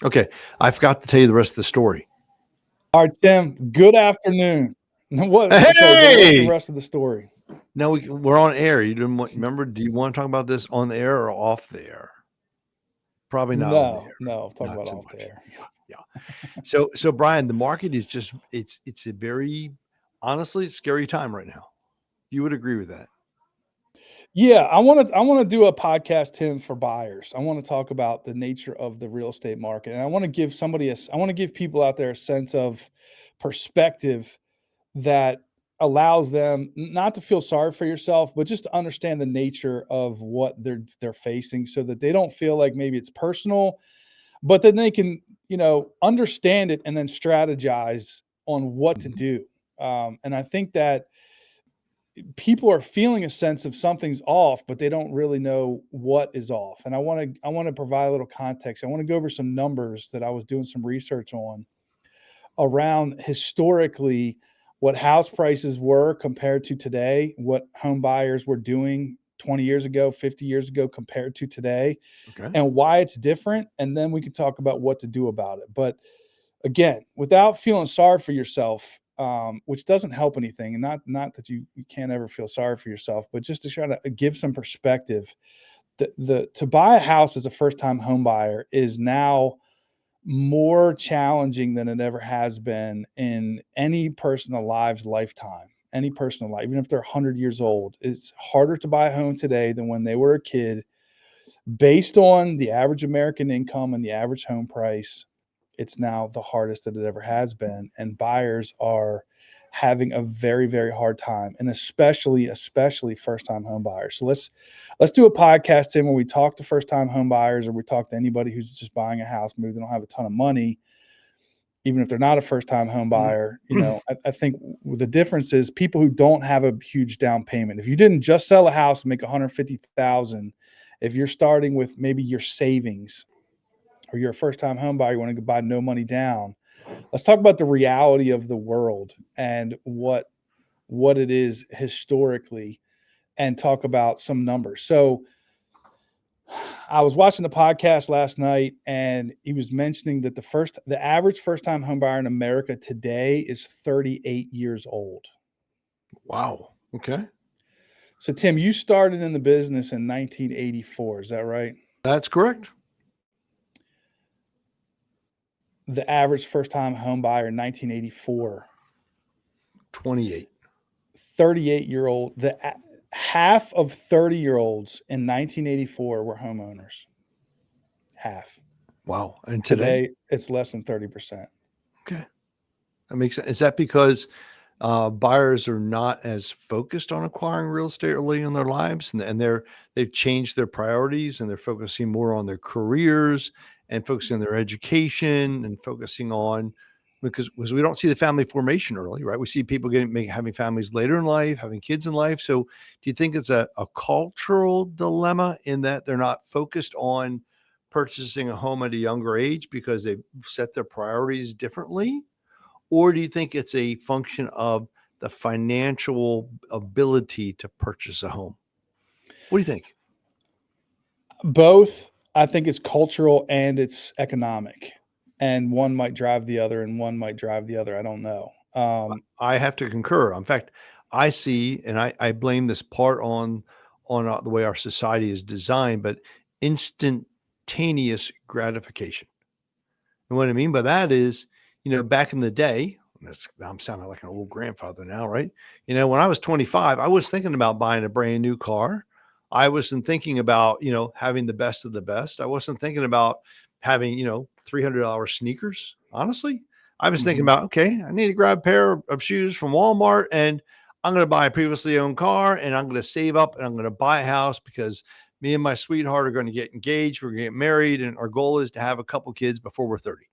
Okay, I forgot to tell you the rest of the story. All right, Tim, good afternoon. Okay, then what's the Hey! rest of the story? No, we're on air. You didn't remember? Do you want to talk about this on the air or off the air? Probably not on the No, air. no, talk Not about so off much. there. Yeah, yeah. So Brian, the market is just it's a very honestly scary time right now. You would agree with that? Yeah, I want to do a podcast, Tim, for buyers. I want to talk about the nature of the real estate market, and I want to give I want to give people out there a sense of perspective that allows them not to feel sorry for yourself, but just to understand the nature of what they're facing, so that they don't feel like maybe it's personal, but then they can understand it and then strategize on what to Mhm. do. And I think that people are feeling a sense of something's off, but they don't really know what is off. And I want to provide a little context. I want to go over some numbers that I was doing some research on around historically what house prices were compared to today, what home buyers were doing 20 years ago, 50 years ago compared to today, Okay. and why it's different. And then we can talk about what to do about it. But again, without feeling sorry for yourself, which doesn't help anything, and not that you can't ever feel sorry for yourself, but just to try to give some perspective. The to buy a house as a first time home buyer is now more challenging than it ever has been in any person alive's lifetime. Any person alive, even if they're 100 years old, it's harder to buy a home today than when they were a kid, based on the average American income and the average home price. It's now the hardest that it ever has been, and buyers are having a very very hard time, and especially first time home buyers. So let's do a podcast, Tim, where we talk to first time home buyers, or we talk to anybody who's just buying a house. Maybe they don't have a ton of money, even if they're not a first time home buyer. I think the difference is people who don't have a huge down payment. If you didn't just sell a house and make 150,000, if you're starting with maybe your savings, or you're a first time home buyer, you want to buy no money down. Let's talk about the reality of the world and what it is historically, and talk about some numbers. So I was watching the podcast last night, and he was mentioning that the average first time home buyer in America today is 38 years old. Wow. Okay. So Tim, you started in the business in 1984, is that right? That's correct. The average first time home buyer in 1984, 28. 38-year-old, the half of 30-year-olds in 1984 were homeowners. Half. Wow. And today? Today, it's less than 30%. Okay. That makes sense. Is that because buyers are not as focused on acquiring real estate early in their lives, and they've changed their priorities and they're focusing more on their careers and focusing on their education and focusing on because we don't see the family formation early, right? We see people having families later in life, having kids in life. So do you think it's a cultural dilemma in that they're not focused on purchasing a home at a younger age because they've set their priorities differently? Or do you think it's a function of the financial ability to purchase a home? What do you think? Both. I think it's cultural and it's economic, and one might drive the other, and one might drive the other. I don't know. I have to concur. In fact, I see, and I blame this part on the way our society is designed, but instantaneous gratification. And what I mean by that is, back in the day, I'm sounding like an old grandfather now, right? When I was 25, I was thinking about buying a brand new car. I wasn't thinking about, having the best of the best. I wasn't thinking about having, $300 sneakers. Honestly, I was thinking Mhm. about, okay, I need to grab a pair of shoes from Walmart, and I'm going to buy a previously owned car, and I'm going to save up, and I'm going to buy a house because me and my sweetheart are going to get engaged. We're going to get married, and our goal is to have a couple kids before we're 30.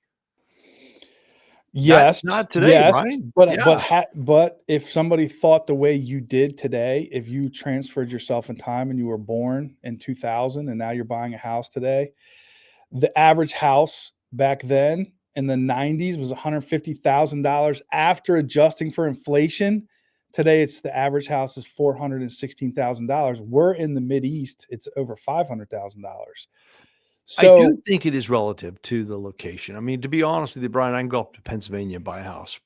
That's Yes, not today, yes, Brian. but Yeah. but if somebody thought the way you did today, if you transferred yourself in time and you were born in 2000 and now you're buying a house today, the average house back then in the 90s was $150,000 after adjusting for inflation. Today, it's the average house is $416,000. We're in the Mid East; it's over $500,000. I do So think it is relative to the location. I mean, to be honest with you, Brian, I can go up to Pennsylvania and buy a house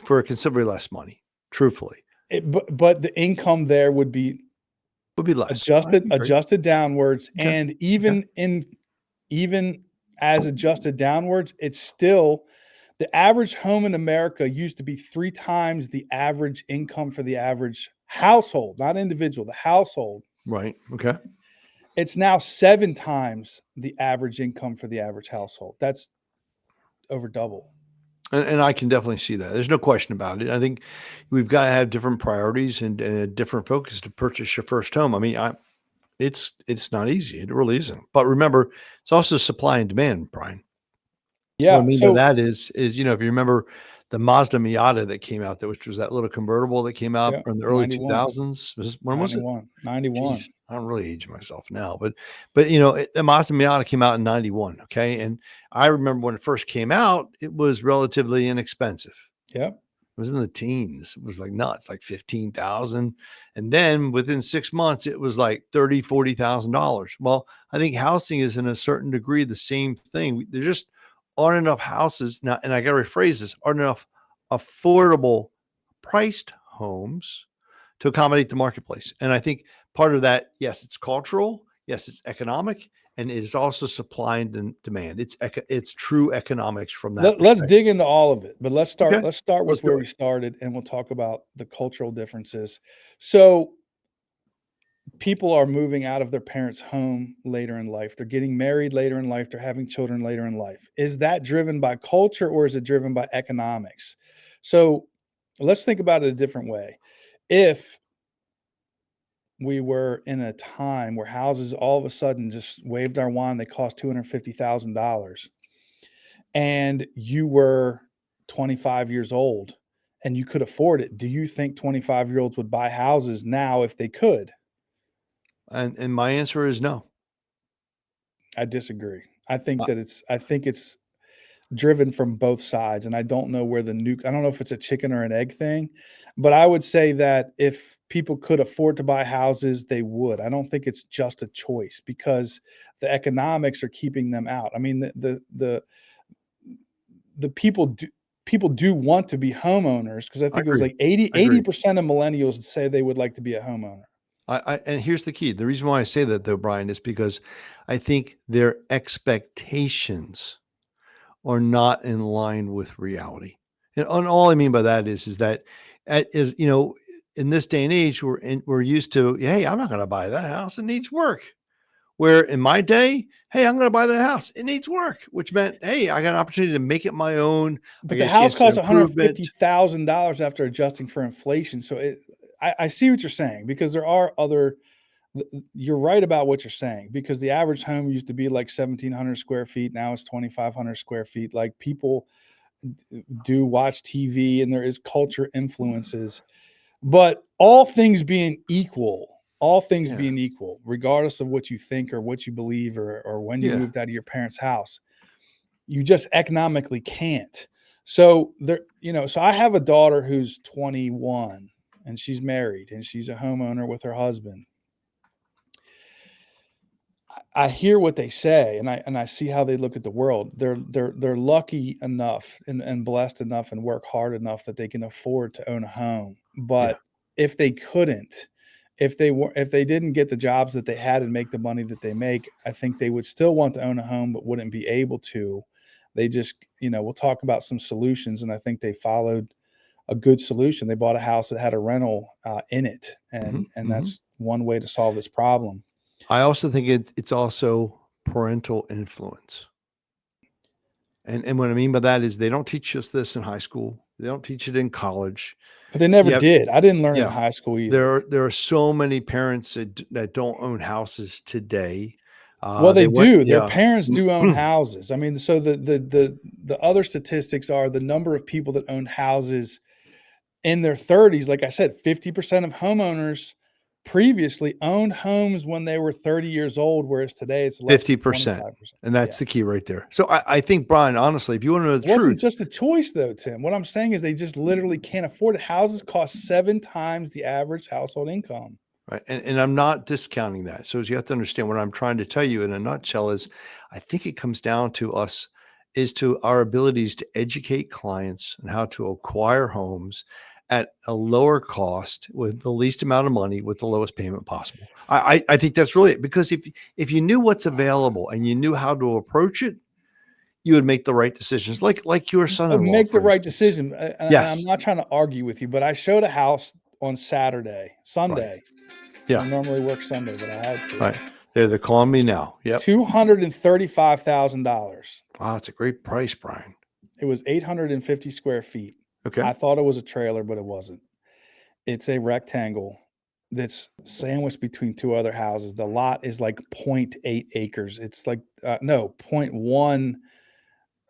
for considerably less money, truthfully. but the income there would be Would be less. I agree. adjusted downwards, Okay, and okay. even as adjusted downwards, it's still the average home in America used to be 3 times the average income for the average household, not individual, the household. Right, okay. It's now 7 times the average income for the average household. That's over double. And I can definitely see that. There's no question about it. I think we've gotta have different priorities and a different focus to purchase your first home. I mean, it's not easy. It really isn't. But remember, it's also supply and demand, Brian. What I Yeah, mean by so that is, if you remember the Mazda Miata that came out, which was that little convertible that came out yeah, in the early 91, 2000s. When was it? 91, Jeez, 91. I don't really age myself now, but the Mazda Miata came out in '91. Okay, and I remember when it first came out, it was relatively inexpensive. Yep. It was in the teens. It was like nuts, like 15,000. And then within 6 months, it was like 30, $40,000. Well, I think housing is in a certain degree the same thing. There just aren't enough houses now, and I got to rephrase this, aren't enough affordable priced homes to accommodate the marketplace. And I think part of that, yes, it's cultural, yes, it's economic, and it is also supply and demand. It's true economics from that Let's perspective. dig into all of it, but Okay, let's start let's with do where it. we started, and we'll talk about the cultural differences. So, people are moving out of their parents' home later in life. They're getting married later in life. They're having children later in life. Is that driven by culture or is it driven by economics? So, let's think about it a different way. If we were in a time where houses all of a sudden just waved our wand, they cost $250,000, and you were 25 years old and you could afford it, do you think 25-year-olds would buy houses now if they could? And my answer is no. I disagree. I think it's driven from both sides, and I don't know where I don't know if it's a chicken or an egg thing, but I would say that if people could afford to buy houses, they would. I don't think it's just a choice because the economics are keeping them out. I mean, the people do want to be homeowners because I I think it was agree. like 80 I agree. 80% of millennials say they would like to be a homeowner. And here's the key. The reason why I say that though, Brian, is because I think their expectations are not in line with reality. And all I mean by that is that in this day and age, we're used to, hey, I'm not going to buy that house. It needs work. Where in my day, hey, I'm going to buy that house. It needs work, which meant, hey, I got an opportunity to make it my own. I But get the a house chance to costs improve it. $150,000 after adjusting for inflation. So I see what you're saying because there are other. You're right about what you're saying because the average home used to be like 1,700 square feet. Now it's 2,500 square feet. Like people do watch TV and there is culture influences. But all things Yeah. being equal, regardless of what you think or what you believe or when you Yeah. moved out of your parents' house, you just economically can't. So so I have a daughter who's 21 and she's married and she's a homeowner with her husband. I hear what they say and I see how they look at the world. They're lucky enough and blessed enough and work hard enough that they can afford to own a home. Yeah. But if they couldn't, if they didn't get the jobs that they had and make the money that they make, I think they would still want to own a home but wouldn't be able to. They just, we'll talk about some solutions and I think they followed a good solution. They bought a house that had a rental in it Mhm, and mhm. that's one way to solve this problem. I also think it's also parental influence. And what I mean by that is they don't teach us this in high school. They don't teach it in college. But they never Yeah, did. I didn't learn it in yeah. high school either. There are so many parents that don't own houses today. Well, they They went do. Their yeah. parents do own houses. I mean, so the other statistics are the number of people that owned houses in their 30s. Like I said, 50% of homeowners previously owned homes when they were 30 years old, whereas today it's less than 50%. 25%. And Yeah. that's the key right there. So I think, Brian, honestly, if you want to know the It wasn't truth, just a choice though, Tim. What I'm saying is they just literally can't afford it. Houses cost 7 times the average household income. Right. And I'm not discounting that. So you have to understand what I'm trying to tell you in a nutshell is I think it comes down to us is to our abilities to educate clients and how to acquire homes at a lower cost with the least amount of money with the lowest payment possible. I think that's really it. Because if you knew what's available and you knew how to approach it, you would make the right decisions. Like your son-in-law, Make the for right instance. decision. And I'm Yes. not trying to argue with you, but I showed a house on Right. Sunday. I Yeah. don't normally work Sunday, but I had to. Right. They're calling me now. Yep. $235,000. Wow, it's a great price, Brian. It was 850 square feet. Okay. I thought it was a trailer, but it wasn't. It's a rectangle that's sandwiched between two other houses. The lot is like 0.8 acres. It's like no, point 0.1,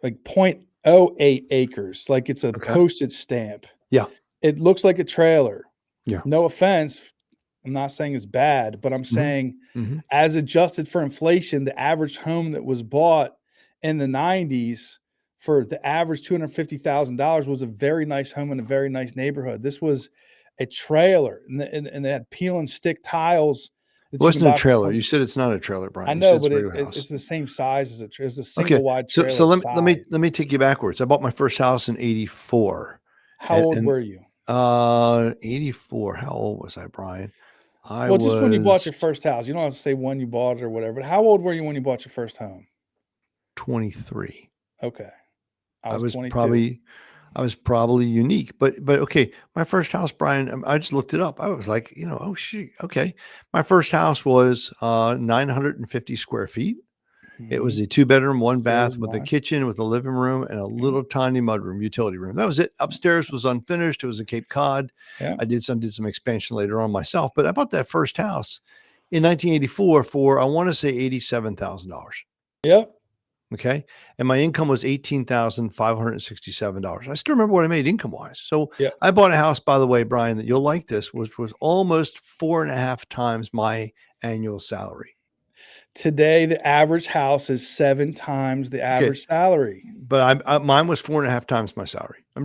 like 0.08 acres. Like it's a Okay. postage stamp. Yeah. It looks like a trailer. Yeah. No offense. I'm not saying it's bad, but I'm Mhm. saying Mhm. as adjusted for inflation, the average home that was bought in the 90s for the average $250,000 was a very nice home in a very nice neighborhood. This was a trailer, and they had peel and stick tiles It that you can wasn't a buy from trailer. Home. You said it's not a trailer, I Brian. You said know, it's but a regular it's house. the same size as it's a Okay. single wide So trailer let me size. let me take you backwards. I bought my first house in 84. How old And were you? 84. How old was I, Brian? I Well, just when you bought was your first house. You don't have to say when you bought it or whatever, but how old were you when you bought your first home? 23. Okay. I I was was 22. probably I was probably unique, but okay. My first house, Brian, I just looked it up. I was like, oh shoot, okay. My first house was 950 square feet. It was Mhm. a 2-bedroom, 1 So was bath with a mine. kitchen, with a living room, and a Mhm. little tiny mudroom, utility room. That was it. Upstairs was unfinished. It was a Cape Cod. Yeah. I did some expansion later on myself, but I bought that first house in 1984 for I want to say $87,000. Yep. Okay. And my income was $18,567. I still remember what I made income wise. So Yep. I bought a house, by the way, Brian, that you'll like this, was almost 4.5 times my annual salary. Today, the average house is 7 times the Okay. average salary. But mine was 4.5 times my salary. Right. I'm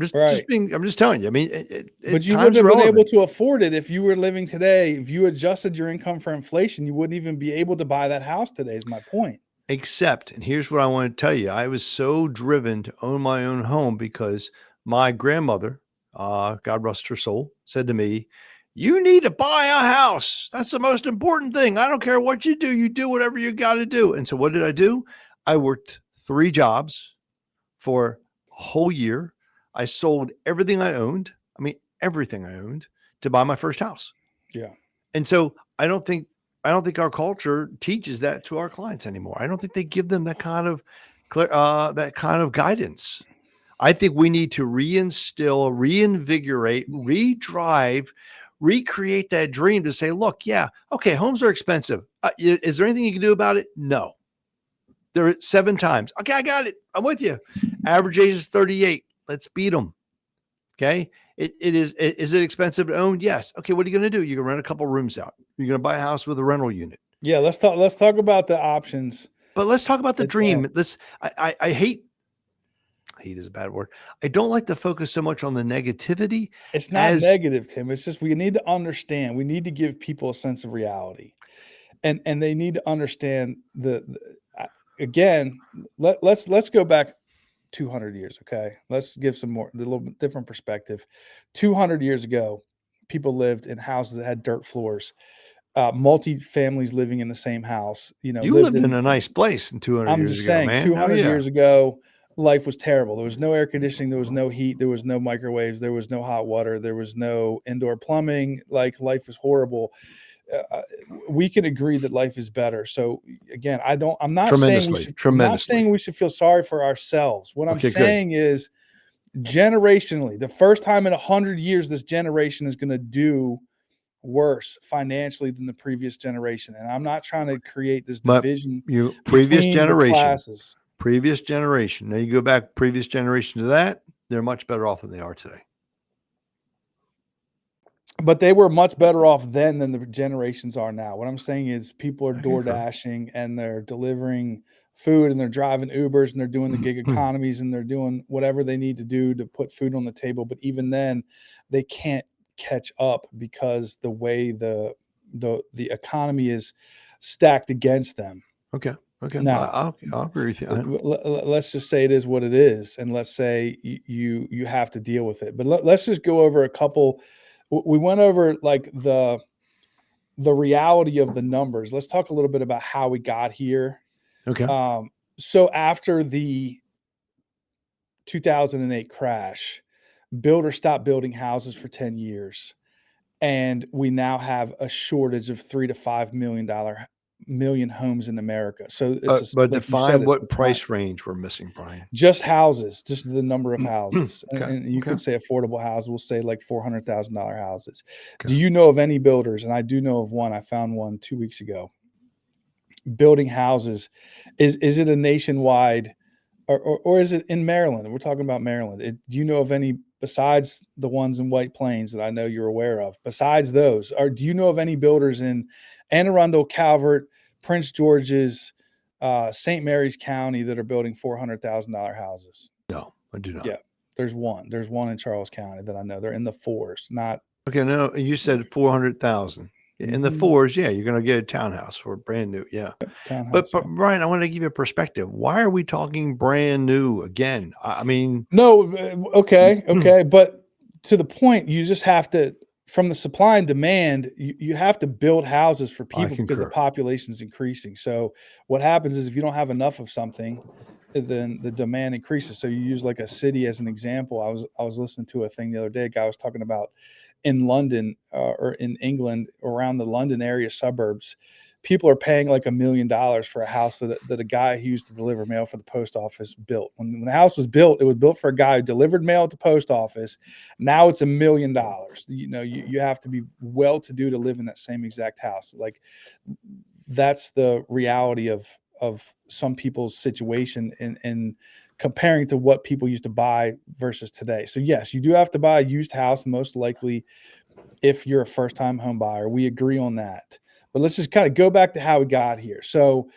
just telling you. I mean, But you wouldn't time's have been able relevant. to afford it if you were living today. If you adjusted your income for inflation, you wouldn't even be able to buy that house today, is my point. Except, and here's what I want to tell you, I was so driven to own my own home because my grandmother, God rest her soul, said to me, "You need to buy a house. That's the most important thing. I don't care what you do whatever you got to do." And so, what did I do? I worked 3 jobs for a whole year. I sold everything I owned. I mean, everything I owned to buy my first house. Yeah. And so I don't think our culture teaches that to our clients anymore. I don't think they give them that kind of guidance. I think we need to reinstill, reinvigorate, redrive, recreate that dream to say, look, yeah, okay, homes are expensive. Is there anything you can do about it? No. They're at 7 times. Okay, I got it. I'm with you. Average age is 38. Let's beat them. Okay. Is it expensive to own? Yes. Okay. What are you going to do? You're going to rent a couple rooms out. You're going to buy a house with a rental unit. Yeah, let's talk about the options. But let's talk about the At the end. dream. I hate is a bad word. I don't like to focus so much on the negativity It's not as negative, Tim. It's just we need to understand. We need to give people a sense of reality. And they need to understand again, let's go back 200 years, okay? Let's give a little bit different perspective. 200 years ago, people lived in houses that had dirt floors. Multi families living in the same house, you lived lived in in. a nice place in 200 I'm years just ago, saying, man. Oh 200 yeah. years ago, life was terrible. There was no air conditioning, there was no heat, there was no microwaves, there was no hot water, there was no indoor plumbing. Like life was horrible. We can agree that life is better. So again, Tremendously. I'm not saying Tremendously. we should feel sorry for ourselves. What I'm Okay, good. saying is generationally, the first time in 100 years, this generation is going to do worse financially than the previous generation. And I'm not trying to create this But division you between the classes. previous generation. Now you go back previous generation to that, they're much better off than they are today. But they were much better off then than the generations are now. What I'm saying is people are I door concur. dashing and they're delivering food and they're driving Ubers and they're doing the gig economies and they're doing whatever they need to do to put food on the table. But even then, they can't catch up because the way the the economy is stacked against them. Okay. Okay. Now, I'll agree with you. let's just say it is what it is, and let's say you have to deal with it. But let's just go over a couple. We went over like the reality of the numbers. Let's talk a little bit about how we got here. Okay. So after the 2008 crash, builders stopped building houses for 10 years, and we now have a shortage of $3 to $5 million homes in America. So it's just, But like you said, define it's what price range we're missing, Brian. just houses, just the number of houses. Okay. And you Okay. could say affordable houses. We'll say like $400,000 houses. Okay. Do you know of any builders? And I do know of one. I found one 2 weeks ago. Building houses. Is it a nationwide, or is it in Maryland? We're talking about Maryland. Do you know of any besides the ones in White Plains that I know you're aware of? Besides those, or do you know of any builders in Anne Arundel, Calvert, Prince George's, St. Mary's County that are building $400,000 houses? No, I do not. Yeah, there's one. There's one in Charles County that I know. They're in the fours, not. Okay. No, you said 400,000 in the fours. Yeah, you're going to get a townhouse for brand new. Yeah. Townhouse. But Brian, I want to give you a perspective. Why are we talking brand new again? I mean, no, okay, but to the point, you just have to, from the supply and demand, you have to build houses for people because the population is increasing. So what happens is if you don't have enough of something, then the demand increases. So you use like a city as an example. I was listening to a thing the other day. A guy was talking about in London or in England, around the London area suburbs, people are paying like $1 million for a house that a guy who used to deliver mail for the post office built. When the house was built, it was built for a guy who delivered mail at the post office. Now it's $1 million. You know, you have to be well-to-do to live in that same exact house. Like, that's the reality of some people's situation and comparing to what people used to buy versus today. So yes, you do have to buy a used house, most likely, if you're a first-time home buyer. We agree on that. But let's just kind of go back to how we got here. So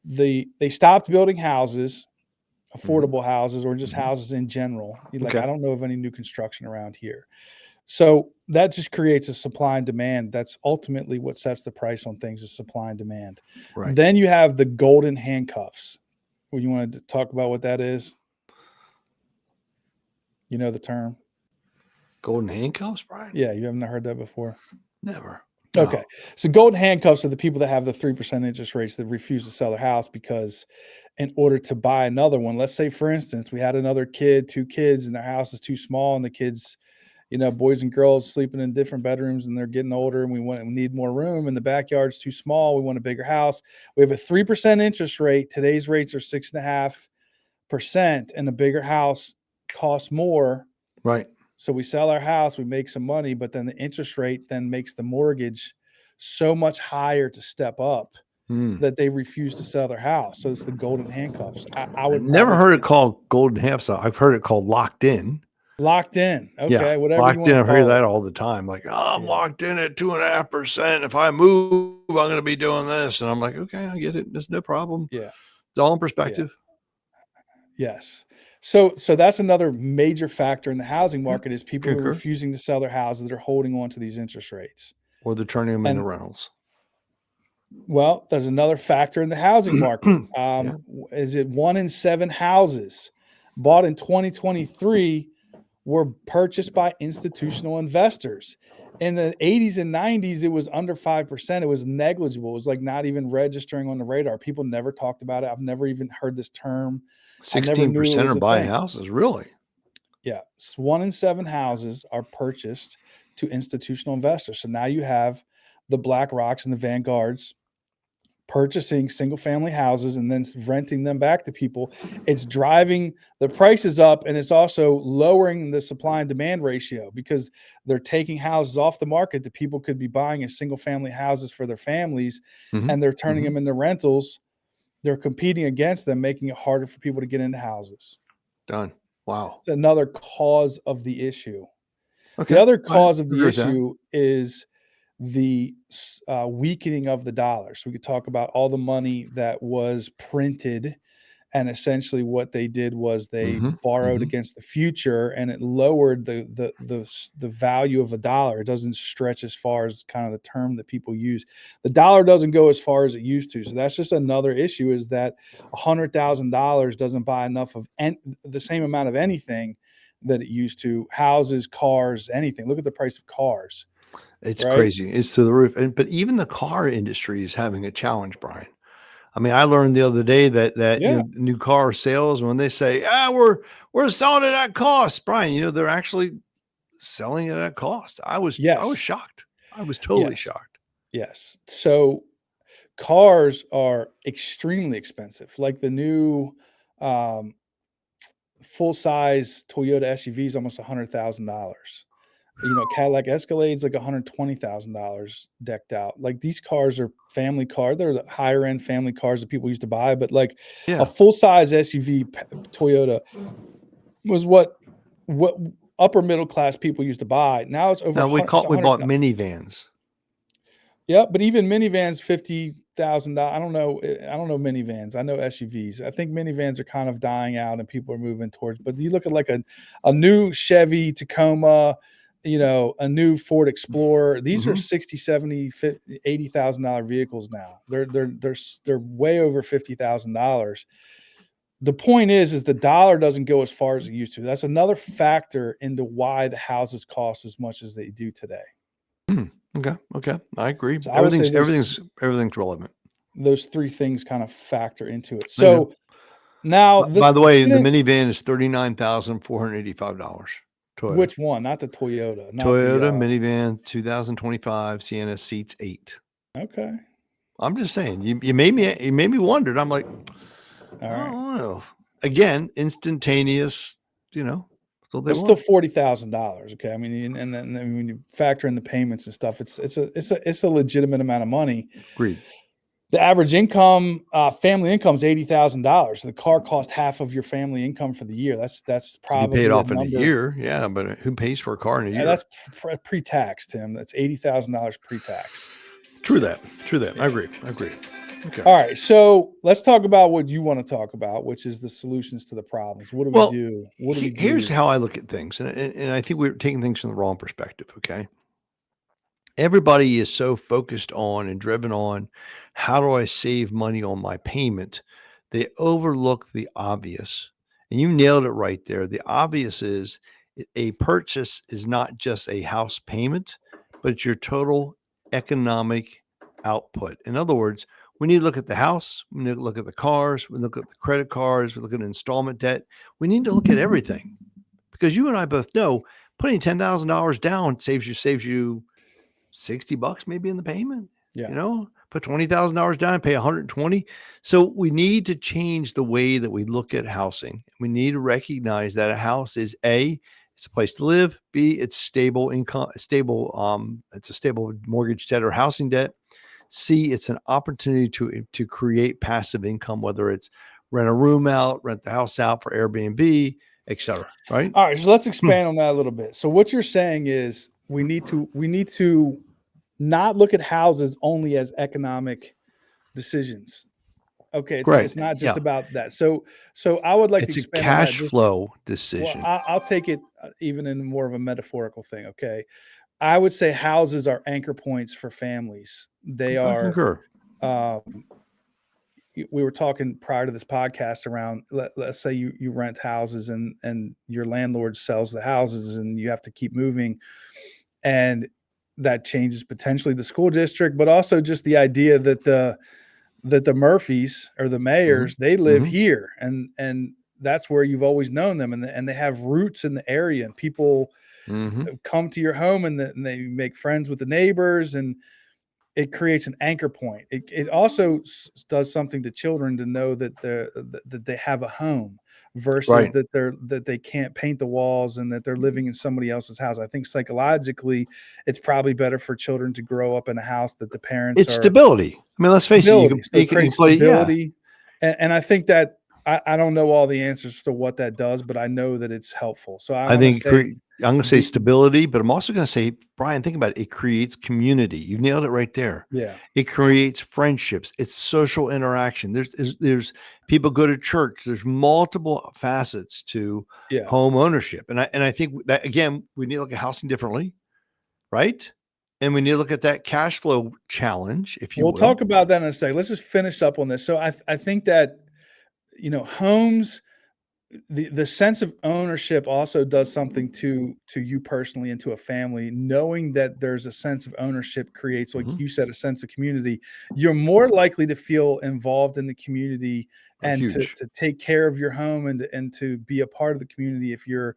they stopped building houses, affordable houses, or just houses in general. Like, I don't know of any new construction around here. So that just creates a supply and demand. That's ultimately what sets the price on things, is supply and demand. Right. Then you have the golden handcuffs. Well, you wanted to talk about what that is? You know the term? Golden handcuffs, Brian? Yeah, you haven't heard that before? Never. Okay. So golden handcuffs are the people that have the 3% interest rates that refuse to sell their house because in order to buy another one, let's say, for instance, we had another kid, 2 kids, and their house is too small, and the kids, you know, boys and girls sleeping in different bedrooms, and they're getting older, and we need more room, and the backyard's too small. We want a bigger house. We have a 3% interest rate. Today's rates are 6.5%, and a bigger house costs more. Right. So we sell our house, we make some money, but then the interest rate then makes the mortgage so much higher to step up that they refuse to sell their house. So it's the golden handcuffs. I would never heard it called golden handcuffs. I've heard it called locked in. Locked in. Okay. Yeah, Whatever you locked want in. to I've call heard it. that all the time. Like, I'm locked in at 2.5%. If I move, I'm going to be doing this. And I'm like, okay, I get it. There's no problem. Yeah. It's all in perspective. Yeah. Yes. So that's another major factor in the housing market, is people who are refusing to sell their houses that are holding on to these interest rates. Or they're turning them into rentals. Well, there's another factor in the housing market. Is it 1 in 7 houses bought in 2023 were purchased by institutional investors? In the 80s and 90s, it was under 5%. It was negligible. It was like not even registering on the radar. People never talked about it. I've never even heard this term. 16% are buying houses, really? Yeah. 1 in 7 houses are purchased to institutional investors. So now you have the BlackRocks and the Vanguards purchasing single-family houses and then renting them back to people. It's driving the prices up, and it's also lowering the supply and demand ratio because they're taking houses off the market that people could be buying as single-family houses for their families, and they're turning them into rentals. They're competing against them, making it harder for people to get into houses. Done. Wow. It's another cause of the issue. Okay. The other cause of the issue is the weakening of the dollar. So we could talk about all the money that was printed And essentially what they did was they Mhm, borrowed mhm. against the future, and it lowered the value of a dollar. It doesn't stretch as far as kind of the term that people use. The dollar doesn't go as far as it used to. So that's just another issue, is that $100,000 doesn't buy enough of the same amount of anything that it used to. Houses, cars, anything. Look at the price of cars, It's right? crazy. It's to the roof, and but even the car industry is having a challenge, Brian. I mean, I learned the other day that, Yeah. new car sales, when they say, "Ah, we're selling it at cost," Brian, they're actually selling it at cost. I was Yes. shocked. I was totally Yes. shocked. Yes. So cars are extremely expensive. Like the new um, full size Toyota SUV is almost $100,000. Cadillac Escalade's like $120,000 decked out. Like these cars are family car. They're the higher end family cars that people used to buy. But like a Yeah. full size SUV Toyota was what upper middle class people used to buy. Now it's over Now 100. It's we 100. bought minivans. Yeah, but even minivans, $50,000. I don't know minivans. I know SUVs. I think minivans are kind of dying out and people are moving towards. But you look at like a new Chevy Tacoma, a new Ford Explorer. These are Mhm. 60, 70, $80,000 vehicles now. They're way over $50,000. The point is the dollar doesn't go as far as it used to. That's another factor into why the houses cost as much as they do today. Hmm. Okay, okay. I agree. So I would say Everything's relevant. those three things kind of factor into it. They do. So now By the let's way, get the in. minivan is $39,485. Toyota. Which one? Not the Toyota, not the Toyota minivan 2025 Sienna seats 8. okay. I'm just saying, you made me wonder. I'm like, All I right. don't know. Again, instantaneous, that's what they But still want. $40,000. Okay. I mean, and then when you factor in the payments and stuff, it's a legitimate amount of money. Agreed. The average income, family income is $80,000. So the car cost half of your family income for the year. That's You pay it probably a off in a number. year, yeah, but who pays for a car in a That's year? pre-tax, Tim. That's $80,000 pre-tax. True that. True that. I Yeah. agree. I agree. Okay. All right, so let's talk about what you want to talk about, which is the solutions to the problems. What do we Well, do? What do we here's do? how I look at things, and I think we're taking things from the wrong perspective. Okay, everybody is so focused on and driven on how do I save money on my payment, they overlook the obvious. And you nailed it right there. The obvious is a purchase is not just a house payment, but it's your total economic output. In other words, we need to look at the house, we need to look at the cars, we look at the credit cards, we look at installment debt. We need to look at everything because you and I both know putting $10,000 down saves you $60 maybe in the payment, Yeah. put $20,000 down, pay 120. So we need to change the way that we look at housing. We need to recognize that a house is it's a place to live. B, it's stable income, it's a stable mortgage debt or housing debt. C, it's an opportunity to create passive income, whether it's rent a room out, rent the house out for Airbnb, etc. Right? All right, so let's Hmm. expand on that a little bit. So what you're saying is we need to not look at houses only as economic decisions. Okay, it's Correct. not just Yeah. about that. So I would like to It's a expand on that. cash Just flow well, decision. I'll take it even in more of a metaphorical thing. Okay, I would say houses are anchor points for families. They I are. concur. Um, we were talking prior to this podcast around let's say you rent houses and your landlord sells the houses and you have to keep moving, and that changes potentially the school district, but also just the idea that the Murphys or the Mhm. Mayors, they live Mhm. here, and that's where you've always known them, and they have roots in the area, and people Mhm. come to your home, and they make friends with the neighbors, and it creates an anchor point. It also does something to children to know that they have a home versus Right. that they can't paint the walls and that they're living in somebody else's house. I think psychologically, it's probably better for children to grow up in a house that the parents It's are stability. I mean, let's face it, stability. So you it can creates play, yeah. stability, and I think that I don't know all the answers to what that does, but I know that it's helpful. So I'm I gonna think say I'm gonna say be stability, but I'm also gonna say, Brian, think about it. It creates community. You nailed it right there. yeah, It creates friendships. It's social interaction. There's people go to church. There's multiple facets to yeah. home ownership, and I think that again we need to look at housing differently, right? And we need to look at that cash flow challenge, if you We'll will. talk about that in a second. Let's just finish up on this. So I think that, homes, the sense of ownership also does something to you personally and to a family. Knowing that there's a sense of ownership creates, like Mhm. you said, a sense of community. You're more likely to feel involved in the community and to Huge. to take care of your home and to be a part of the community if you're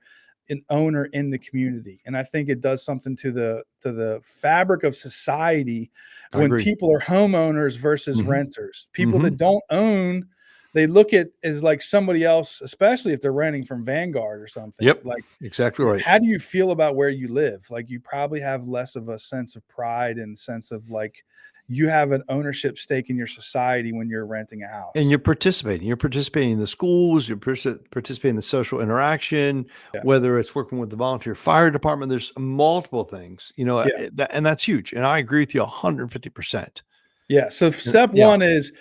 an owner in the community. And I think it does something to the fabric of society I when agree. people are homeowners versus Mhm. renters. People that Mhm. don't own, they look at as like somebody else, especially if they're renting from Vanguard or something. Yep. Like, Exactly right. how do you feel about where you live? Like, you probably have less of a sense of pride and sense of like you have an ownership stake in your society when you're renting a And house. you're participating. You're participating in the schools, you're participating in the social interaction, Yeah. whether it's working with the volunteer fire department, there's multiple things, Yeah. and that's huge. And I agree with you 150%. Yeah. So step Yeah, one is,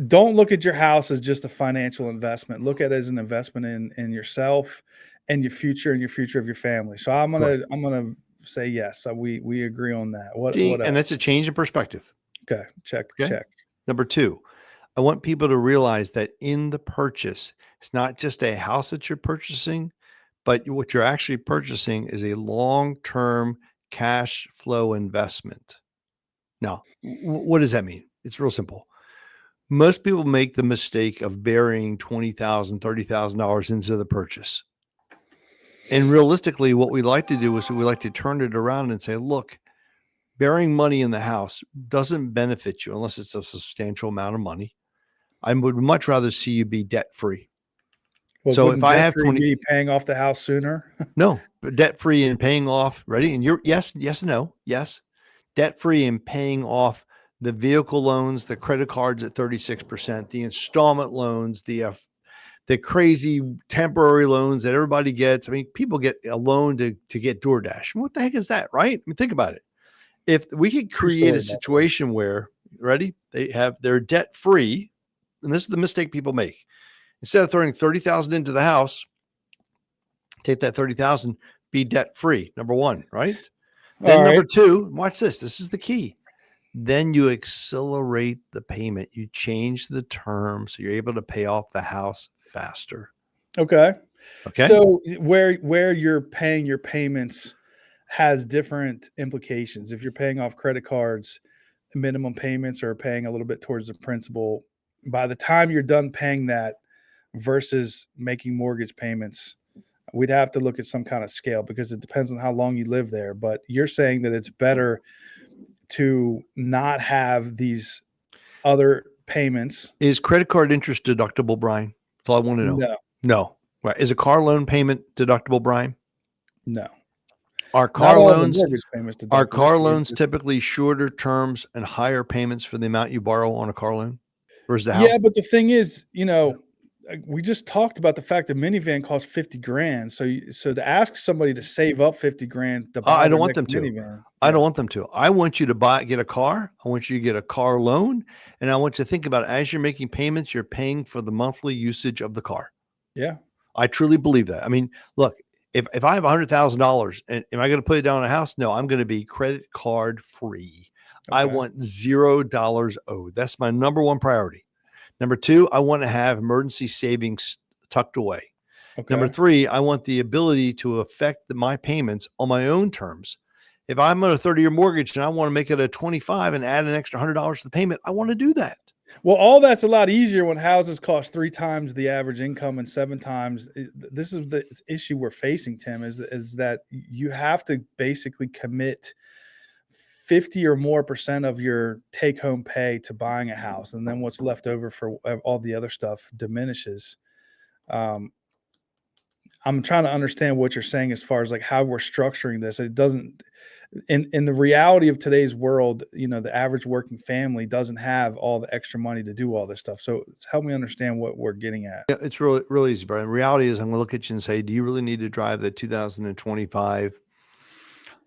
don't look at your house as just a financial investment. Look at it as an investment in yourself and your future and your future of your family. So I'm correct. gonna I'm gonna say yes. So we agree on that. What And that's else? a change in perspective. Okay, check, Okay. check. Number two, I want people to realize that in the purchase, it's not just a house that you're purchasing, but what you're actually purchasing is a long term cash flow investment. Now, what does that mean? It's real simple. Most people make the mistake of burying $20,000, $30,000 into the purchase. And realistically, what we like to do is we like to turn it around and say, look, burying money in the house doesn't benefit you unless it's a substantial amount of money. I would much rather see you be debt free. Well, So if wouldn't I debt have free 20, be paying off the house sooner? no, but debt free and paying off, ready? And you're, yes, yes, no, yes. Debt free and paying off the vehicle loans, the credit cards at 36%, the installment loans, the crazy temporary loans that everybody gets. I mean, people get a loan to get DoorDash. What the heck is that, right? I mean, think about it. If we could True create a story, by the way. situation where, ready, they're debt free, and this is the mistake people make. Instead of throwing 30,000 into the house, take that 30,000, be debt free. Number one, right? All Then number right. two, watch this. This is the key. Then you accelerate the payment. You change the terms so you're able to pay off the house faster. Okay. Okay. So where you're paying your payments has different implications. If you're paying off credit cards, the minimum payments are paying a little bit towards the principal. By the time you're done paying that versus making mortgage payments, we'd have to look at some kind of scale because it depends on how long you live there. But you're saying that it's better to not have these other payments. Is credit card interest deductible, Brian? That's all I want to know. No, No. Right. Is a car loan payment deductible, Brian? no. Are Not car all the loans mortgage payments are deductible, car Steve. loans typically shorter terms and higher payments for the amount you borrow on a car loan versus the house? Yeah, but the thing is, we just talked about the fact that minivan costs 50 grand. So to ask somebody to save up 50 grand to buy I don't their want next them to. minivan. I don't Yeah. want them to. I want you to get a car. I want you to get a car loan. And I want you to think about it, as you're making payments, you're paying for the monthly usage of the car. Yeah. I truly believe that. I mean, look, if I have $100,000 and am I going to put it down on a house? No, I'm going to be credit card free. I Okay. want $0 owed. That's my number one priority. Number two, I want to have emergency savings tucked away. Number Okay. three, I want the ability to affect my payments on my own terms. If I'm on a 30-year mortgage and I want to make it a 25 and add an extra $100 to the payment, I want to do that. Well, all that's a lot easier when houses cost 3 times the average income and 7 times. This is the issue we're facing, Tim, is that you have to basically commit 50 or more percent of your take home pay to buying a house. And then what's left over for all the other stuff diminishes. Um, I'm trying to understand what you're saying as far as like how we're structuring this. It doesn't in the reality of today's world, the average working family doesn't have all the extra money to do all this stuff. So help me understand what we're getting at. Yeah, it's really, really easy, Brian. The reality is, I'm going to look at you and say, do you really need to drive the 2025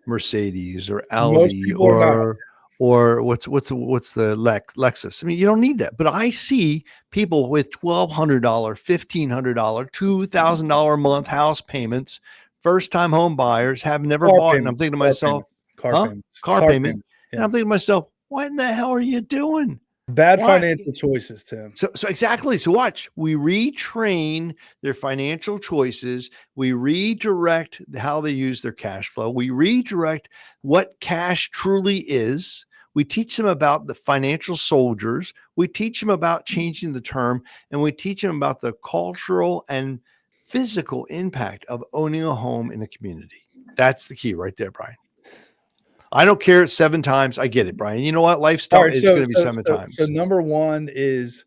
Mercedes or Most Audi people are not. or what's the Lexus? I mean, you don't need that. But I see people with $1,200, $1,500, $2,000 a month house payments, first time home buyers, have never Car bought, and I'm payments, thinking to car myself, payments, car huh? payments, Car car payment. payments. And Yeah. I'm thinking to myself, what in the hell are you doing? Bad Why? financial choices, Tim. So exactly. So watch, we retrain their financial choices. We redirect how they use their cash flow. We redirect what cash truly is. We teach them about the financial soldiers. We teach them about changing the term, and we teach them about the cultural and physical impact of owning a home in a community. That's the key right there, Brian. I don't care. It's 7 times. I get it, Brian. You know what? All Lifestyle right, is so going to be so 7 so so times. number one is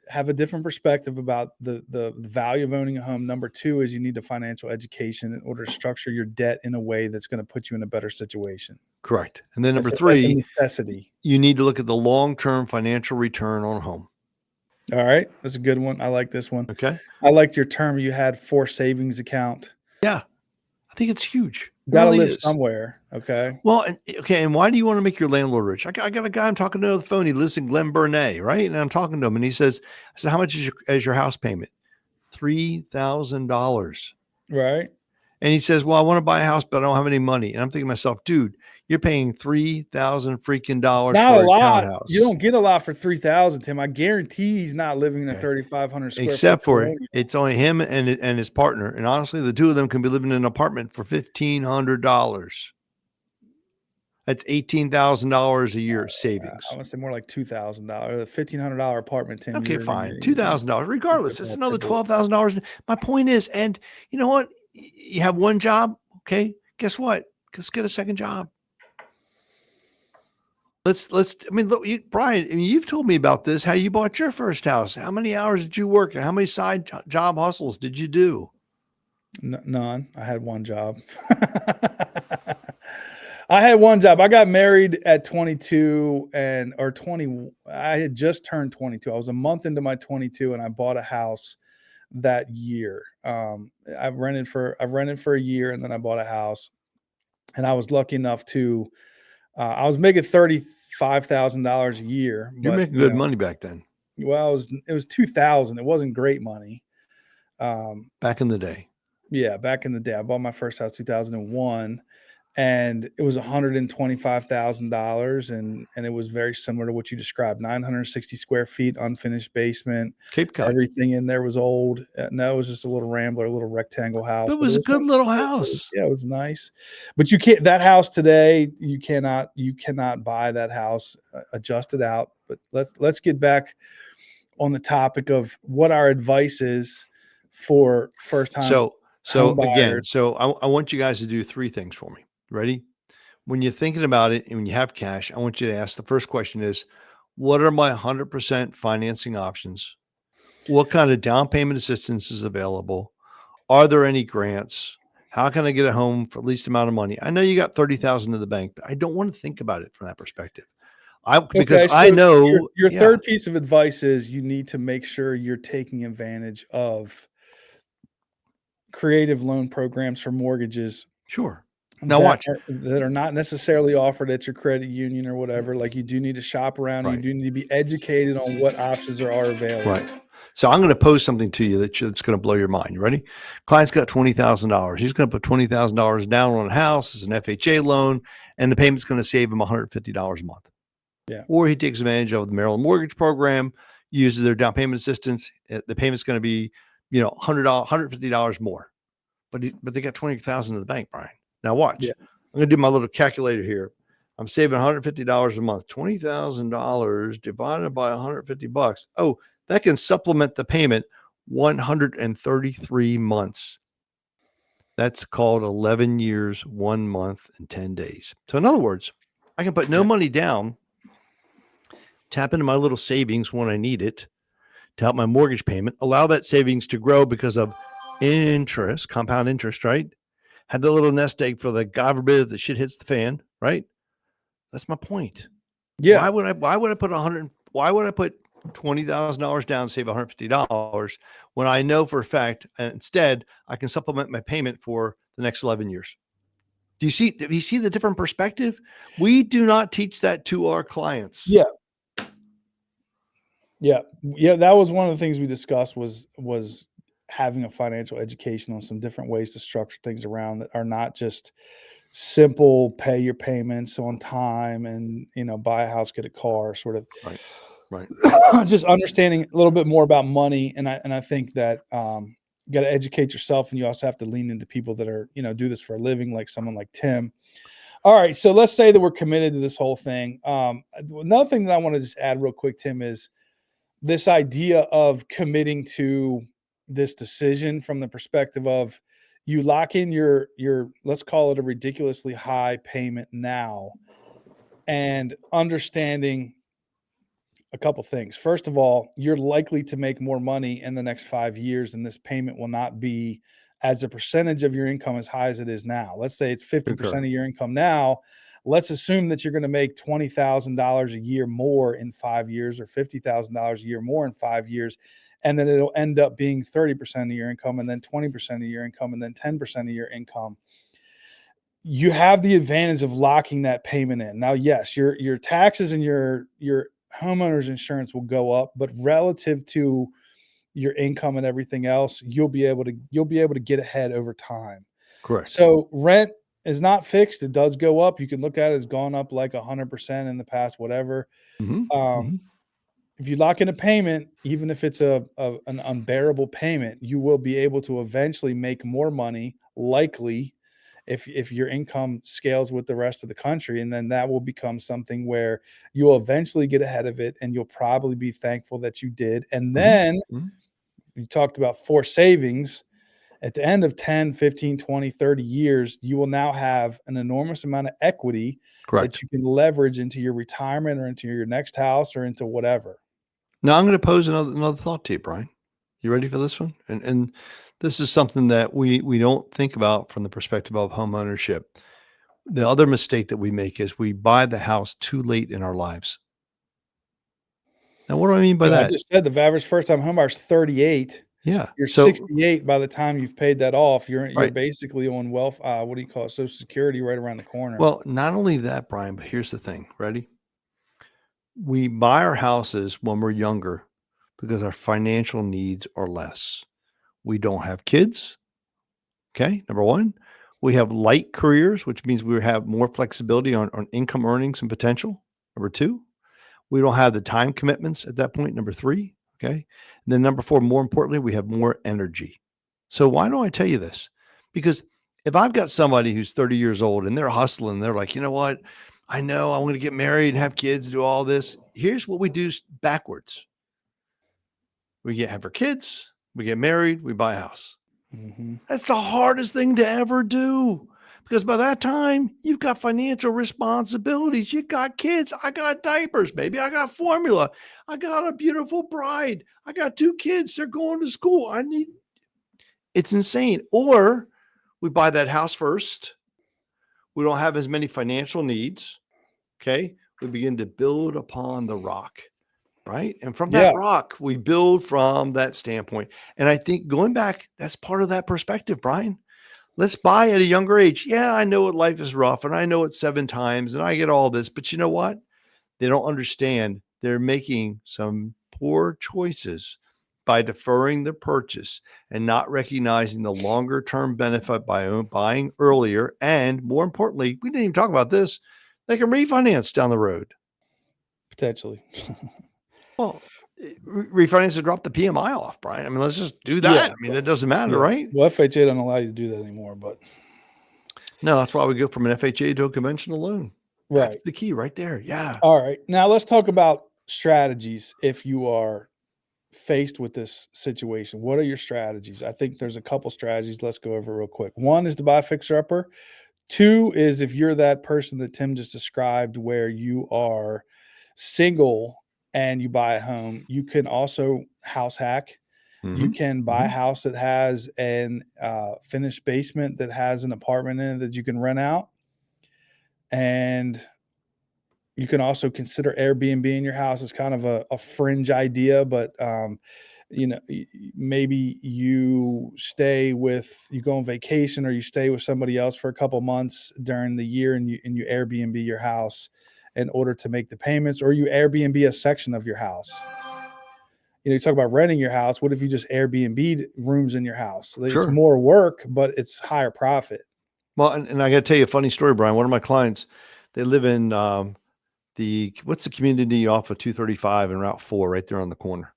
have a different perspective about the value of owning a home. Number two is you need a financial education in order to structure your debt in a way that's going to put you in a better situation. Correct. And then number That's a 3, necessity. you need to look at the long-term financial return on a home. All right, that's a good one. I like this one. Okay. I liked your term you had for savings account. Yeah. I think it's huge. It Got to really live is. somewhere. Okay. Well, and why do you want to make your landlord rich? I got a guy I'm talking to on the phone. He lives in Glen Burnet, right? And I'm talking to him, and he says, "I said, how much is your house payment? $3,000." Right. And he says, "Well, I want to buy a house, but I don't have any money." And I'm thinking to myself, dude, you're paying $3,000 freaking It's dollars not a for a lot. You townhouse. don't get a lot for 3,000, Tim. I guarantee he's not living in a Okay. 3,500 square foot Except for colonial. it's only him and his partner. And honestly, the two of them can be living in an apartment for $1,500. That's $18,000 a year I savings. want to say more like $2,000. A $1,500 apartment, Tim. Okay, You're fine. gonna $2,000. Regardless, it's another triple it. $12,000. My point is, and you know what? You have one job. Okay. Guess what? Let's get a second job. I mean, look, Brian, I mean, you've told me about this, how you bought your first house. How many hours did you work and how many side job hustles did you do? None. I had one job. I had one job. I got married at 22 or 20. I had just turned 22. I was a month into my 22 and I bought a house that year. I've rented for a year and then I bought a house and I was lucky enough to I was making $35,000 a year, You're but making good money back then, well, it was 2000. It wasn't great money. back in the day. Yeah, back in the day, I bought my first house 2001, and it was $125,000, and it was very similar to what you described. 960 square feet, unfinished basement. Cape Cod. Everything in there was old. No, it was just a little rambler, a little rectangle house. It was a good little house. Yeah, it was nice. But you can't. That house today, you cannot buy that house, adjust it out. But let's get back on the topic of what our advice is for first time So home again, buyers. I want you guys to do 3 things for me. Ready? When you're thinking about it and when you have cash, I want you to ask the first question is, what are my 100% financing options? What kind of down payment assistance is available? Are there any grants? How can I get a home for the least amount of money? I know you got 30,000 in the bank, but I don't want to think about it from that perspective. Because Okay, I so know, your yeah, third piece of advice is you need to make sure you're taking advantage of creative loan programs for mortgages sure. Now watch. that are not necessarily offered at your credit union or whatever. Like you do need to shop around. And you Right. do need to be educated on what options are available. Right. So I'm going to pose something to you that's going to blow your mind. You ready? Client's got $20,000. He's going to put $20,000 down on a house as an FHA loan, and the payment's going to save him $150 a month. Yeah. Or he takes advantage of the Maryland Mortgage Program, uses their down payment assistance. The payment's going to be, $100, $150 more. But they got 20,000 in the bank, Brian. Now watch. Yeah. I'm going to do my little calculator here. I'm saving $150 a month. $20,000 divided by $150. Oh, that can supplement the payment 133 months. That's called 11 years, 1 month, and 10 days. So in other words, I can put no money down, tap into my little savings when I need it to help my mortgage payment, allow that savings to grow because of interest, compound interest, right? Had the little nest egg for the God forbid if the shit hits the fan, right? That's my point. Yeah. Why would I put 100 why would I put $20,000 down, save $150 when I know for a fact instead I can supplement my payment for the next 11 years? Do you see the different perspective? We do not teach that to our clients. Yeah. Yeah. Yeah. That was one of the things we discussed was having a financial education on some different ways to structure things around that are not just simple pay your payments on time and buy a house, get a car sort of. Right. Right. Just understanding a little bit more about money, and I think that you got to educate yourself, and you also have to lean into people that are do this for a living, like someone like Tim. All right, so let's say that we're committed to this whole thing. Another thing that I want to just add real quick, Tim, is this idea of committing to this decision from the perspective of you lock in your let's call it a ridiculously high payment now, and understanding a couple things. First of all, you're likely to make more money in the next 5 years, and this payment will not be as a percentage of your income as high as it is now. Let's say it's 50% Concur. of your income now. Let's assume that you're going to make $20,000 a year more in 5 years, or $50,000 a year more in 5 years. And then it'll end up being 30% of your income, and then 20% of your income, and then 10% of your income. You have the advantage of locking that payment in. Now, yes, your taxes and your homeowner's insurance will go up, but relative to your income and everything else, you'll be able to get ahead over time. Correct. So rent is not fixed. It does go up. You can look at it as gone up like 100% in the past, whatever. Mm-hmm. Um, Mm-hmm. if you lock in a payment, even if it's an unbearable payment, you will be able to eventually make more money, likely, if your income scales with the rest of the country, and then that will become something where you'll eventually get ahead of it, and you'll probably be thankful that you did. And Mm-hmm. then Mm-hmm. you talked about forced savings. At the end of 10, 15, 20, 30 years, you will now have an enormous amount of equity that Correct. you can leverage into your retirement or into your next house or into whatever. Now I'm going to pose another thought to you, Brian. You ready for this one? And this is something that we don't think about from the perspective of home ownership. The other mistake that we make is we buy the house too late in our lives. Now, what do I mean by I that? just said the average first-time homebuyer is 38. Yeah. You're So 68 by the time you've paid that off. You're right. basically on wealth. What do you call it? Social Security right around the corner. Well, not only that, Brian, but here's the thing. Ready? We buy our houses when we're younger because our financial needs are less. We don't have kids. Okay. Number one, we have light careers, which means we have more flexibility on income earnings and potential. Number two, we don't have the time commitments at that point. Number three. Okay. And then number four, more importantly, we have more energy. So why do I tell you this? Because if I've got somebody who's 30 years old and they're hustling, they're like, you know what? I know I'm going to get married and have kids, do all this. Here's what we do backwards. Have our kids, we get married, we buy a house. Mhm. That's the hardest thing to ever do because by that time, you've got financial responsibilities. You got kids. I got diapers, baby. I got formula. I got a beautiful bride. I got two kids. They're going to school. It's insane. Or we buy that house first. We don't have as many financial needs. Okay. We begin to build upon the rock. Right. And from that Yeah. rock, we build from that standpoint. And I think going back, that's part of that perspective, Brian. Let's buy at a younger age. Yeah, I know what life is rough and I know it's 7 times and I get all this, but you know what? They don't understand. They're making some poor choices by deferring the purchase and not recognizing the longer term benefit by buying earlier. And more importantly, we didn't even talk about this. They can refinance down the road. Potentially. Well, refinance to drop the PMI off, Brian. I mean, let's just do Yeah. that. I mean, that doesn't matter, Yeah. right? Well, FHA don't allow you to do that anymore, but No, that's why we go from an FHA to a conventional loan. right. That's the key right there. Yeah. All right. Now let's talk about strategies if you are faced with this situation. What are your strategies? I think there's a couple strategies. Let's go over real quick. One is to buy a fixer upper. Two is if you're that person that Tim just described where you are single and you buy a home, you can also house hack. You Mhm. can buy a Mhm. house that has an finished basement that has an apartment in it that you can rent out. And you can also consider Airbnb in your house. It's kind of a fringe idea, but maybe you go on vacation or you stay with somebody else for a couple months during the year, and you Airbnb your house in order to make the payments, or you Airbnb a section of your house. You talk about renting your house. What if you just Airbnb rooms in your house? It's Sure. more work, but it's higher profit. Well, and I gotta tell you a funny story, Brian. One of my clients, they live in, what's the community off of 235 and Route 4 right there on the corner?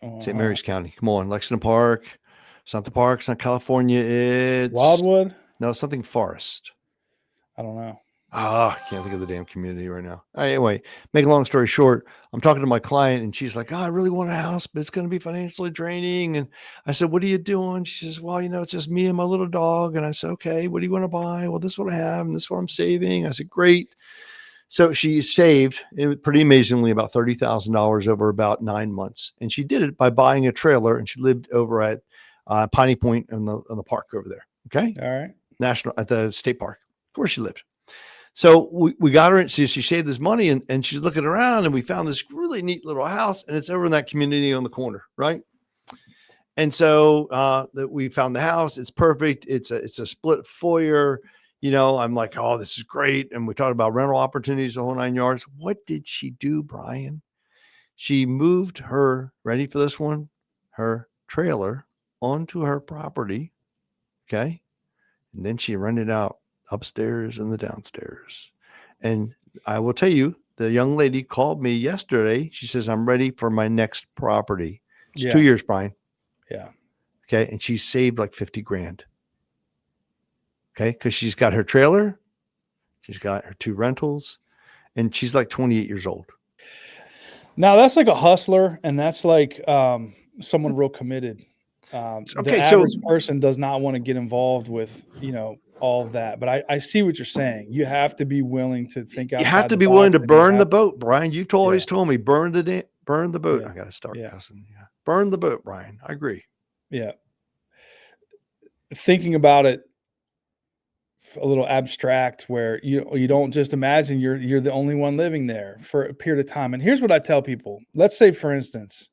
St. Uh, Mary's County. Come on, Lexington Park. It's not the park, it's not California, it's Wildwood? no, something Forest. I don't know. I can't think of the damn community right now. Anyway, make a long story short, I'm talking to my client and she's like, I really want a house, but it's going to be financially draining. And I said, what are you doing? She says, well, it's just me and my little dog. And I said, okay, what do you want to buy? Well, this is what I have and this is what I'm saving. I said, great. So she saved pretty amazingly about $30,000 over about 9 months. And she did it by buying a trailer, and she lived over at Piney Point in the park over there. Okay. All right. At the state park where she lived. So we got her, she saved this money, and she's looking around, and we found this really neat little house, and it's over in that community on the corner. Right. And so that we found the house. It's perfect. It's a split foyer. I'm like, oh, this is great. And we talked about rental opportunities, the whole 9 yards. What did she do, Brian? She moved ready for this one, her trailer onto her property. Okay. And then she rented out upstairs and the downstairs. And I will tell you, the young lady called me yesterday. She says, I'm ready for my next property. It's 2 Yeah. years, Brian. Yeah. Okay. And she saved like 50 grand. Okay. Because she's got her trailer, she's got her 2 rentals, and she's like 28 years old. Now that's like a hustler, and that's like someone real committed. The average person does not want to get involved with all of that. But I see what you're saying. You have to be willing to think you have outside to the be willing box, to and you burn have the boat, Brian. You've always told me burn the boat. Yeah. I got to start Yeah. cussing. Yeah. Burn the boat, Brian. I agree. Yeah. Thinking about it a little abstract, where you don't just imagine you're the only one living there for a period of time. And here's what I tell people. Let's say, for instance,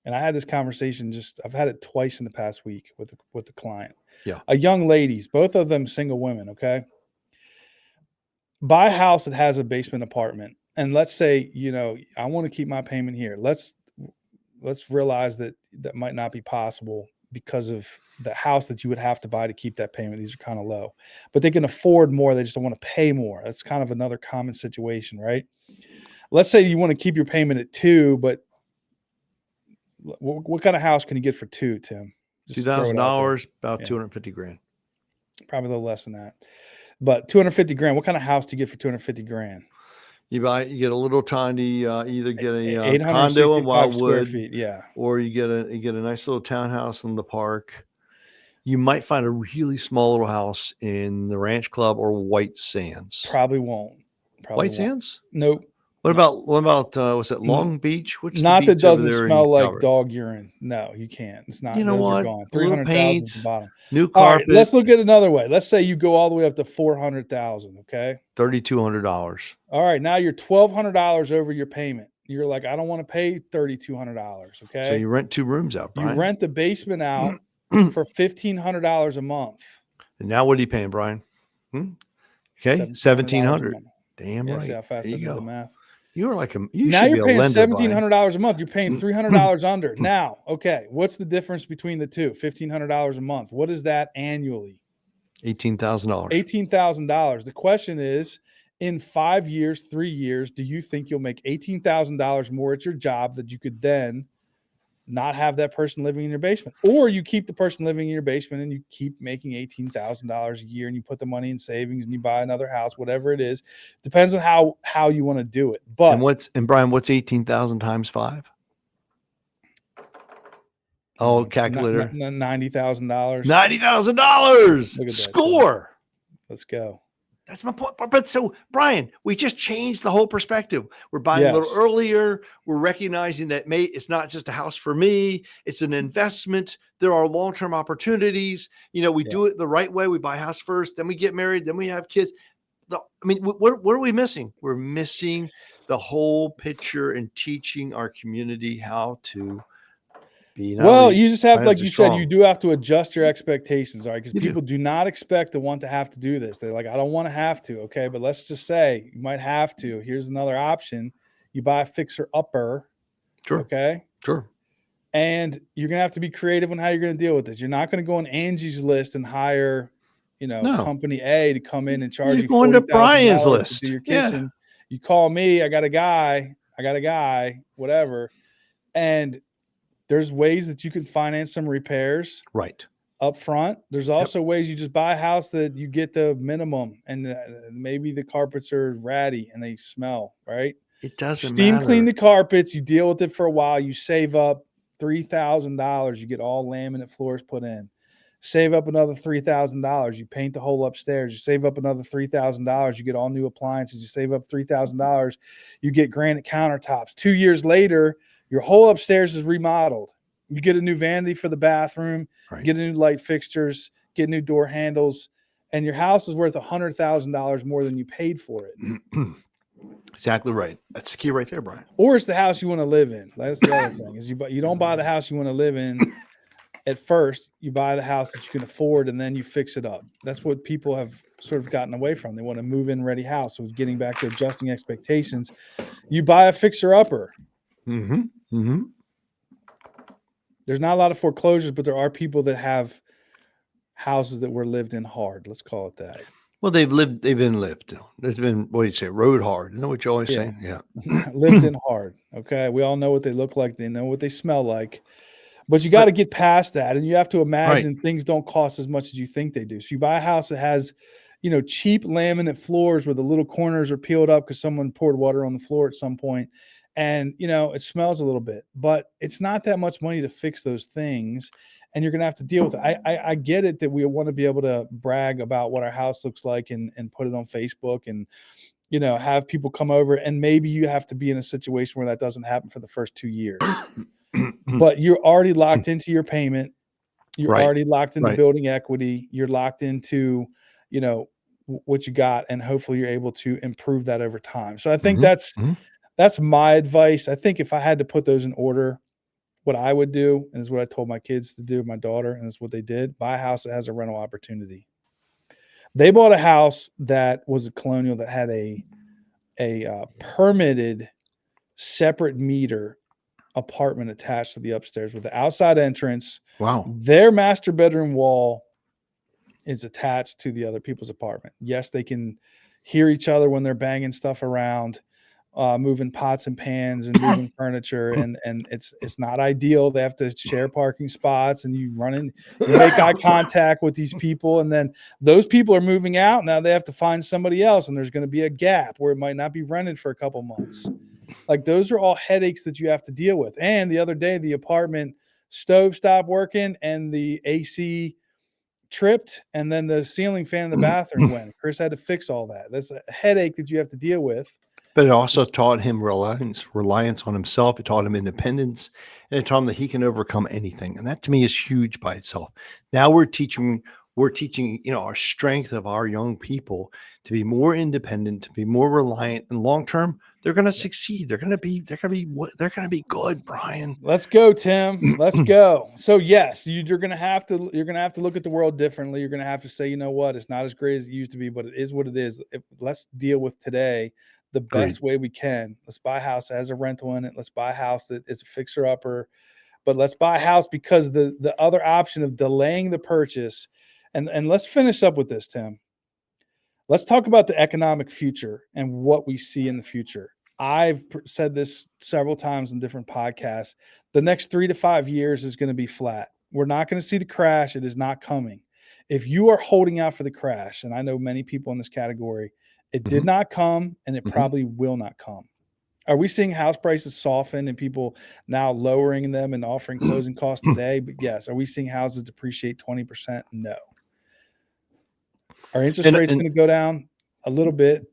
and I had this conversation I've had it twice in the past week with the client. Yeah. A young ladies, both of them single women, okay? Buy a house that has a basement apartment. And let's say, I want to keep my payment here. Let's realize that might not be possible because of the house that you would have to buy to keep that payment. These are kind of low, but they can afford more. They just don't want to pay more. That's kind of another common situation, right? Let's say you want to keep your payment at 2, but what kind of house can you get for 2, Tim? Just throw it out there. $2,000, about Yeah. 250 grand. Probably a little less than that, but 250 grand. What kind of house do you get for 250 grand? You get a little tiny, either get a condo in 865 square Wildwood, feet. Yeah. or you get a nice little townhouse in the park. You might find a really small little house in the Ranch Club or White Sands. Probably won't. White Sands? Nope. What about was it Long Beach? What's the Not that beach over doesn't there smell in like Calvert? dog urine. No, you can't. It's not. You know Those are what? gone. A little 300,000 paint, at the bottom. new All right, carpet. let's look at another way. Let's say you go all the way up to 400,000. Okay. $3,200. All right, now you're $1,200 over your payment. You're like, I don't want to pay $3,200. Okay. So you rent 2 rooms out, You Brian. rent the basement out for $1,500 a month. And now what are you paying, Brian? Okay, $1,700. Damn Yeah, right. see how fast There I you did the go. math. You Now should you're be a paying lender, Brian. $1,700 a month. You're paying $300 under. Now, okay, what's the difference between the two? $1,500 a month. What is that annually? $18,000. $18,000. The question is, in 5 years, 3 years, do you think you'll make $18,000 more at your job that you could then not have that person living in your basement? Or you keep the person living in your basement and you keep making $18,000 a year, and you put the money in savings and you buy another house, whatever it is. Depends on how you want to do it. But Brian, what's 18,000 times 5? Oh, calculator. $90,000. $90,000. Look at that, Score. Let's go. That's my point. But so, Brian, we just changed the whole perspective. We're buying a little Yes. earlier. We're recognizing that it's not just a house for me. It's an investment. There are long-term opportunities. We Yeah. do it the right way. We buy a house first, then we get married, then we have kids. What are we missing? We're missing the whole picture and teaching our community how to be not Well, only you just have, like financially you said, you strong. do have to adjust your expectations, all right? Because You do. people do not expect to want to have to do this. They're like, I don't want to have to. Okay. But let's just say you might have to. Here's another option. You buy a fixer upper. Sure. Okay. Sure. And you're going to have to be creative on how you're going to deal with this. You're not going to go on Angie's List and hire, No. company A to come in and charge You're you going to Brian's $40,000 to do list. your Yeah. kitchen. You call me, I got a guy, whatever. And there's ways that you can finance some repairs Right. up front. There's also ways you just buy a house that you get the minimum, and maybe the carpets are ratty and they smell, right? It doesn't Steam clean matter. the carpets, you deal with it for a while, you save up $3,000, you get all laminate floors put in. Save up another $3,000, you paint the whole upstairs. You save up another $3,000, you get all new appliances. You save up $3,000, you get granite countertops. 2 years later, your whole upstairs is remodeled. You get a new vanity for the bathroom, Right. get a new light fixtures, get new door handles, and your house is worth $100,000 more than you paid for it. Exactly right. That's the key right there, Brian. Or it's the house you want to live in. That's the other thing is you don't buy the house you want to live in at first. You buy the house that you can afford, and then you fix it up. That's what people have sort of gotten away from. They want a move-in ready house. So getting back to adjusting expectations, you buy a fixer-upper. Mm-hmm. Mm-hmm. There's not a lot of foreclosures, but there are people that have houses that were lived in hard. Let's call it that. Well, they've been lived. There's been, what do you say, road hard. Isn't that what you always Yeah. say? Yeah. Lived in hard. Okay. We all know what they look like. They know what they smell like. But you got to get past that. And you have to imagine things don't cost as much as you think they do. So you buy a house that has, cheap laminate floors where the little corners are peeled up because someone poured water on the floor at some point. And, it smells a little bit, but it's not that much money to fix those things. And you're going to have to deal with it. I get it that we want to be able to brag about what our house looks like and put it on Facebook and, have people come over. And maybe you have to be in a situation where that doesn't happen for the first 2 years. But you're already locked into your payment. You're already locked into building equity. You're locked into, what you got, and hopefully you're able to improve that over time. So I think that's my advice. I think if I had to put those in order, what I would do, and is what I told my kids to do, my daughter, and it's what they did: buy a house that has a rental opportunity. They bought a house that was a colonial that had a permitted separate meter apartment attached to the upstairs with the outside entrance. Wow. Their master bedroom wall is attached to the other people's apartment. Yes, they can hear each other when they're banging stuff around, moving pots and pans and moving furniture, and it's not ideal. They have to share parking spots, and you make eye contact with these people, and then those people are moving out. Now they have to find somebody else, and there's going to be a gap where it might not be rented for a couple months. Like, those are all headaches that you have to deal with. And the other day, the apartment stove stopped working and the AC tripped, and then the ceiling fan in the bathroom went. Chris had to fix all that. That's a headache that you have to deal with. But it also taught him reliance on himself. It taught him independence, and it taught him that he can overcome anything. And that to me is huge by itself. Now we're teaching, our strength of our young people to be more independent, to be more reliant, and long term, they're going to succeed. They're going to be good, Brian. Let's go, Tim. Let's go. So yes, you're going to have to look at the world differently. You're going to have to say, you know what, it's not as great as it used to be, but it is what it is. Let's deal with today the best way we can. Let's buy a house that has a rental in it. Let's buy a house that is a fixer upper, but let's buy a house because the other option of delaying the purchase. And let's finish up with this, Tim. Let's talk about the economic future and what we see in the future. I've said this several times in different podcasts. The next 3 to 5 years is going to be flat. We're not going to see the crash. It is not coming. If you are holding out for the crash, and I know many people in this category, it did not come, and it probably will not come. Are we seeing house prices soften and people now lowering them and offering closing costs today? But yes. Are we seeing houses depreciate 20%? No. Are interest rates going to go down? A little bit.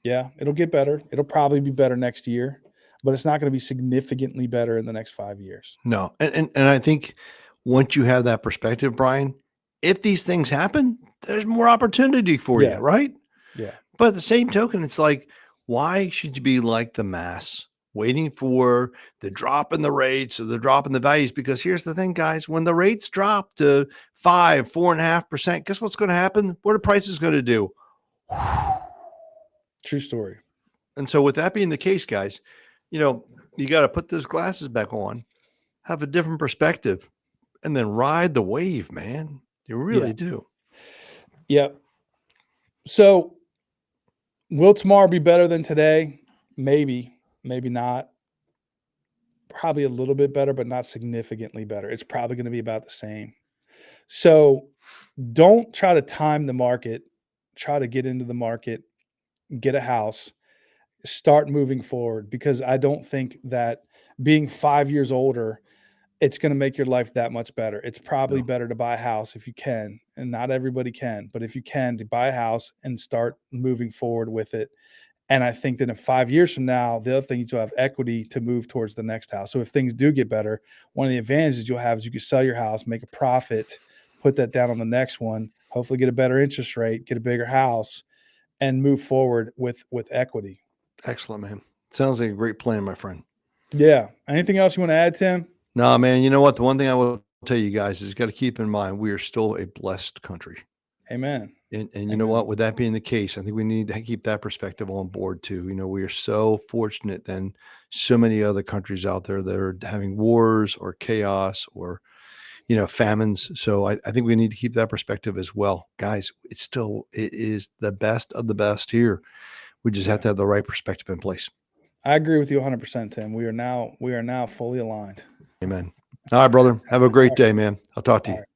Yeah, it'll get better. It'll probably be better next year, but it's not going to be significantly better in the next 5 years. No, and I think once you have that perspective, Brian, if these things happen, there's more opportunity for you, Yeah. right? Yeah. But at the same token, it's like, why should you be like the mass, waiting for the drop in the rates or the drop in the values? Because here's the thing, guys, when the rates drop to 4.5%, guess what's going to happen? What are prices going to do? True story. And so with that being the case, guys, you got to put those glasses back on, have a different perspective, and then ride the wave, man. You really Yeah. do. Yep. So will tomorrow be better than today? Maybe, maybe not. Probably a little bit better, but not significantly better. It's probably going to be about the same. So don't try to time the market. Try to get into the market, get a house, start moving forward, because I don't think that being 5 years older, it's going to make your life that much better. It's probably No. better to buy a house if you can, and not everybody can, but if you can, to buy a house and start moving forward with it. And I think that in 5 years from now, the other thing is you'll have equity to move towards the next house. So if things do get better, one of the advantages you'll have is you can sell your house, make a profit, put that down on the next one, hopefully get a better interest rate, get a bigger house, and move forward with equity. Excellent, man. Sounds like a great plan, my friend. Yeah. Anything else you want to add, Tim? No, man, you know what? The one thing I will tell you guys is you got to keep in mind we are still a blessed country. Amen. And you know Amen. what? With that being the case, I think we need to keep that perspective on board too. We are so fortunate than so many other countries out there that are having wars or chaos or famines. So I think we need to keep that perspective as well. Guys, it is the best of the best here. We just have Yeah. to have the right perspective in place. I agree with you 100%, Tim. We are now fully aligned. Amen. All right, brother. Have a great day, man. I'll talk to All you. right.